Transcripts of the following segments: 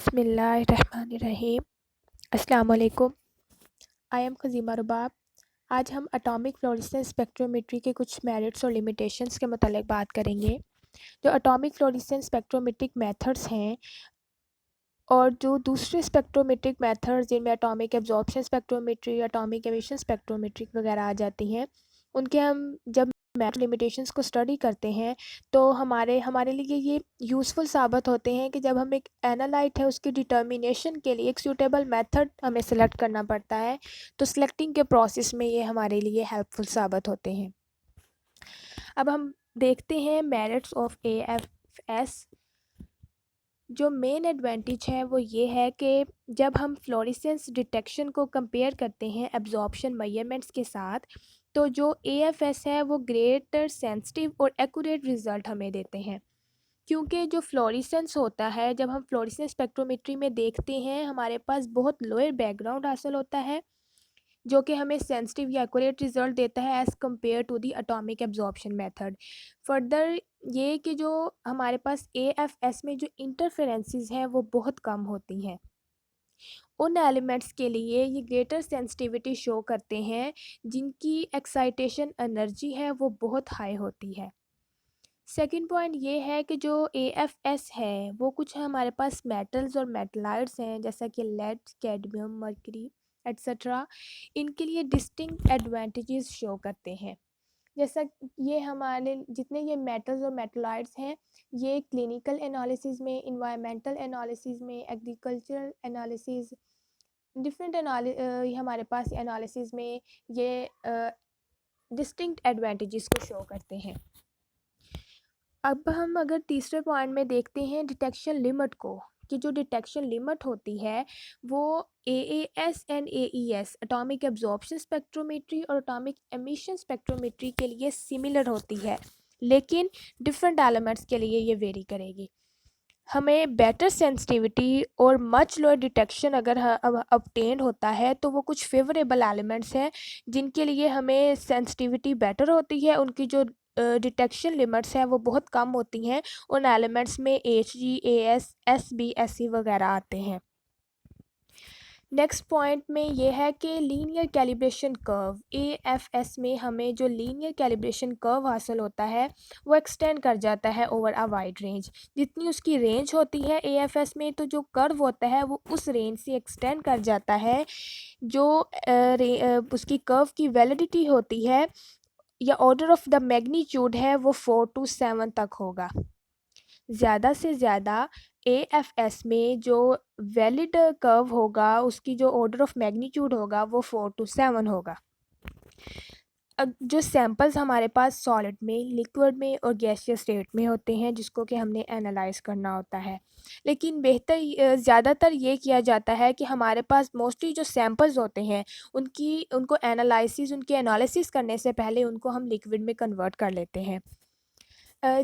बिस्मिल्लाहिर्रहमानिर्रहीम। अस्सलाम वालेकुम। आई एम खजीमा रुबाब। आज हम एटॉमिक फ्लोरेसेंस स्पेक्ट्रोमेट्री के कुछ मेरिट्स और लिमिटेशंस के मतलब बात करेंगे। जो एटॉमिक फ्लोरेसेंस स्पेक्ट्रोमेट्रिक मेथड्स हैं और जो दूसरे स्पेक्ट्रोमेट्रिक मेथड्स जिनमें atomic absorption spectrometry, atomic emission spectrometry वगैरह आ जाती हैं, उनके हम जब मेथड लिमिटेशंस को स्टडी करते हैं तो हमारे हमारे लिए ये यूज़फुल साबित होते हैं कि जब हम एक एनालाइट है उसकी डिटर्मिनेशन के लिए एक सूटेबल मेथड हमें सेलेक्ट करना पड़ता है, तो सिलेक्टिंग के प्रोसेस में ये हमारे लिए हेल्पफुल साबित होते हैं। अब हम देखते हैं मेरिट्स ऑफ AFS। जो मेन एडवांटेज है वो ये है कि जब हम फ्लोरेसेंस डिटेक्शन को कंपेयर करते हैं एब्जॉर्प्शन मेजरमेंट्स के साथ, तो जो AFS है वो ग्रेटर सेंसिटिव और एक्यूरेट रिज़ल्ट हमें देते हैं। क्योंकि जो फ्लोरेसेंस होता है, जब हम फ्लोरेसेंस स्पेक्ट्रोमेट्री में देखते हैं, हमारे पास बहुत लोअर बैकग्राउंड हासिल होता है, जो कि हमें सेंसिटिव या एक्यूरेट रिज़ल्ट देता है as compared to the atomic absorption method. Further ये कि जो हमारे पास AFS में जो इंटरफेरेंसेस हैं वो बहुत कम होती हैं। उन एलिमेंट्स के लिए ये ग्रेटर सेंसिटिविटी शो करते हैं जिनकी एक्साइटेशन एनर्जी है वो बहुत हाई होती है। सेकंड पॉइंट ये है कि जो AFS है वो कुछ हमारे पास मेटल्स और मेटलाइड्स हैं, जैसा कि लेड, कैडमियम, मर्करी एट्सेट्रा। इनके लिए डिस्टिंक्ट एडवांटेजेस शो करते हैं। जैसा ये हमारे जितने ये मेटल्स और मेटलाइड्स हैं, ये क्लिनिकल एनालिसिस में, इन्वायरमेंटल एनालिसिस में, एग्रीकल्चरल एनालिसिस, डिफरेंट हमारे पास एनालिसिस में ये डिस्टिंक्ट एडवांटेजेस को शो करते हैं। अब हम अगर तीसरे पॉइंट में देखते हैं डिटेक्शन लिमिट को, कि जो डिटेक्शन लिमिट होती है वो AAS and AES atomic absorption spectrometry और एटॉमिक एमिशन स्पेक्ट्रोमेट्री के लिए सिमिलर होती है, लेकिन डिफरेंट एलिमेंट्स के लिए ये वेरी करेगी। हमें बेटर सेंसिटिविटी और मच लोअर डिटेक्शन अगर obtained होता है, तो वो कुछ फेवरेबल एलिमेंट्स हैं जिनके लिए हमें सेंसिटिविटी बेटर होती है, उनकी जो डिटेक्शन लिमिट्स हैं वो बहुत कम होती हैं। उन एलिमेंट्स में Hg, AS, SB, Se वगैरह आते हैं। नेक्स्ट पॉइंट में ये है कि लीनियर कैलिब्रेशन कर्व, AFS में हमें जो लीनियर कैलिब्रेशन कर्व हासिल होता है वो एक्सटेंड कर जाता है ओवर अ वाइड रेंज। जितनी उसकी रेंज होती है AFS में, तो जो कर्व होता है वो उस रेंज से एक्सटेंड कर जाता है। जो उसकी कर्व की वैलिडिटी होती है या ऑर्डर ऑफ द मैग्नीट्यूड है वो 4 to 7 तक होगा। ज़्यादा से ज़्यादा AFS में जो वैलिड कर्व होगा उसकी जो ऑर्डर ऑफ मैग्नीट्यूड होगा वो 4 to 7 होगा। जो सैंपल्स हमारे पास सॉलिड में, लिक्विड में और गैसियस स्टेट में होते हैं जिसको कि हमने एनालाइज करना होता है, लेकिन ज़्यादातर ये किया जाता है कि हमारे पास मोस्टली जो सैंपल्स होते हैं उनको उनके एनालिसिस करने से पहले उनको हम लिक्विड में कन्वर्ट कर लेते हैं।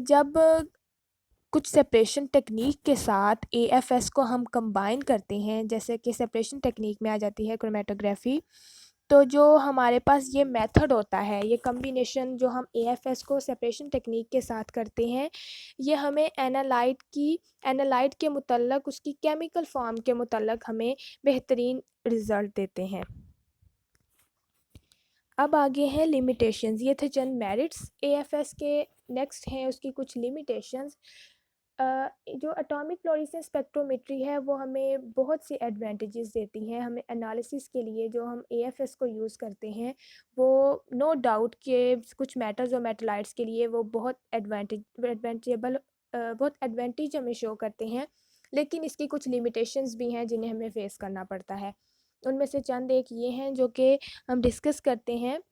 जब कुछ सेपरेशन टेक्निक के साथ AFS को हम कंबाइन करते हैं, जैसे कि सेपरेशन टेक्निक में आ जाती है क्रोमेटोग्राफी, तो जो हमारे पास ये मेथड होता है, ये कम्बिनेशन जो हम AFS को सेपरेशन टेक्निक के साथ करते हैं, ये हमें एनालाइट के मुतल्लक उसकी केमिकल फॉर्म के मुतल्लक हमें बेहतरीन रिज़ल्ट देते हैं। अब आगे हैं लिमिटेशंस। ये थे चंद मेरिट्स AFS के। नेक्स्ट हैं उसकी कुछ लिमिटेशंस। जो एटॉमिक फ्लोरेसेंस स्पेक्ट्रोमेट्री है वो हमें बहुत सी एडवांटेजेस देती हैं। हमें एनालिसिस के लिए जो हम AFS को यूज़ करते हैं वो नो डाउट कि कुछ मेटल्स और मेटलाइट्स के लिए वो बहुत बहुत एडवांटेज हमें शो करते हैं, लेकिन इसकी कुछ लिमिटेशंस भी हैं जिन्हें हमें फेस करना पड़ता है। उनमें से चंद एक ये हैं जो कि हम डिस्कस करते हैं।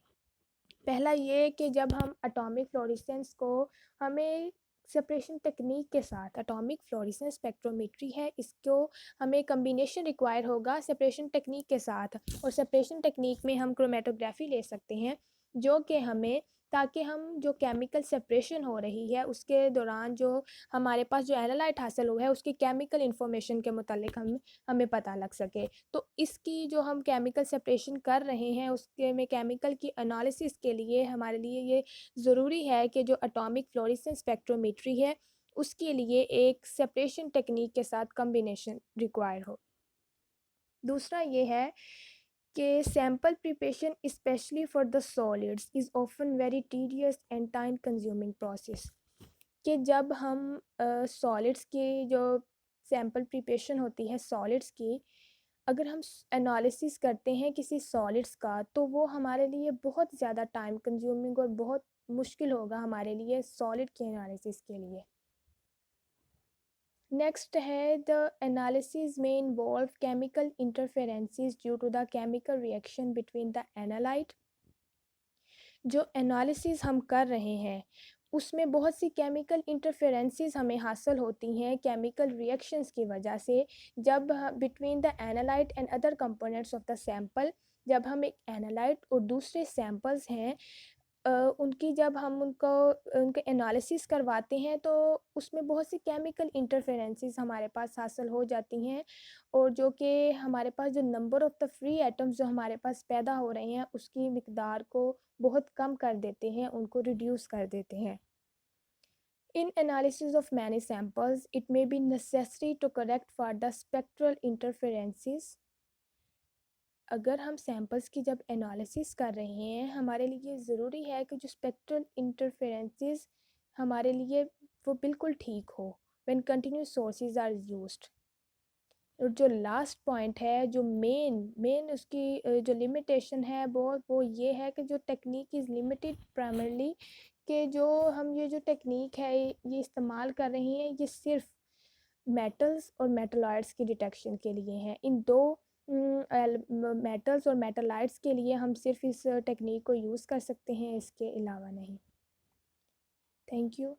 पहला ये कि जब हम एटॉमिक फ्लोरेसेंस को हमें सेपरेशन टेक्निक के साथ, एटॉमिक फ्लोरेसेंस स्पेक्ट्रोमेट्री है, इसको हमें कम्बिनेशन रिक्वायर होगा सेपरेशन टेक्निक के साथ, और सेपरेशन टेक्निक में हम क्रोमेटोग्राफी ले सकते हैं जो कि हमें, ताकि हम जो केमिकल सेपरेशन हो रही है उसके दौरान जो हमारे पास जो एनालाइट हासिल हुआ है उसकी केमिकल इन्फॉर्मेशन के मुतालिक हमें पता लग सके। तो इसकी जो हम केमिकल सेपरेशन कर रहे हैं उसके में केमिकल की एनालिसिस के लिए हमारे लिए ये ज़रूरी है कि जो एटॉमिक फ्लोरेसेंस स्पेक्ट्रोमेट्री है उसके लिए एक सेपरेशन टेक्निक के साथ कम्बिनेशन रिक्वायर हो। दूसरा ये है कि sample preparation specially for the solids is often very tedious and time consuming process. कि जब हम सॉलिड्स की जो सैम्पल प्रिपरेशन होती है सॉलिड्स की, अगर हम एनालिसिस करते हैं किसी सॉलिड्स का तो वो हमारे लिए बहुत ज़्यादा टाइम कंज्यूमिंग और बहुत मुश्किल होगा हमारे लिए सॉलिड के एनालिसिस के लिए। नेक्स्ट है द एनालिसिस में involve chemical interferences due to the chemical reaction between the analyte. जो एनालिसिस हम कर रहे हैं उसमें बहुत सी केमिकल इंटरफेरेंसेस हमें हासिल होती हैं केमिकल रिएक्शंस की वजह से, जब between the analyte and other components of the sample. जब हम एक एनालाइट और दूसरे सैंपल्स हैं उनकी जब हम उनके एनालिसिस करवाते हैं तो उसमें बहुत सी केमिकल इंटरफेरेंसेस हमारे पास हासिल हो जाती हैं, और जो कि हमारे पास जो number of the free atoms जो हमारे पास पैदा हो रहे हैं उसकी मिकदार को बहुत कम कर देते हैं, उनको रिड्यूस कर देते हैं। In analysis of many samples, it may be necessary to correct for the spectral interferences। अगर हम सैम्पल्स की जब एनालिसिस कर रहे हैं हमारे लिए ज़रूरी है कि जो स्पेक्ट्रल इंटरफेरेंसेस हमारे लिए वो बिल्कुल ठीक हो when continuous sources are used. और जो लास्ट पॉइंट है जो मेन उसकी जो लिमिटेशन है वो ये है कि जो टेक्निक इज़ लिमिटेड प्राइमरली, कि जो हम ये जो टेक्निक है ये इस्तेमाल कर रहे हैं ये सिर्फ मेटल्स और मेटलॉइड्स की डिटेक्शन के लिए हैं। इन दो मेटल्स और मेटलाइट्स के लिए हम सिर्फ इस टेक्निक को यूज़ कर सकते हैं, इसके अलावा नहीं। Thank you.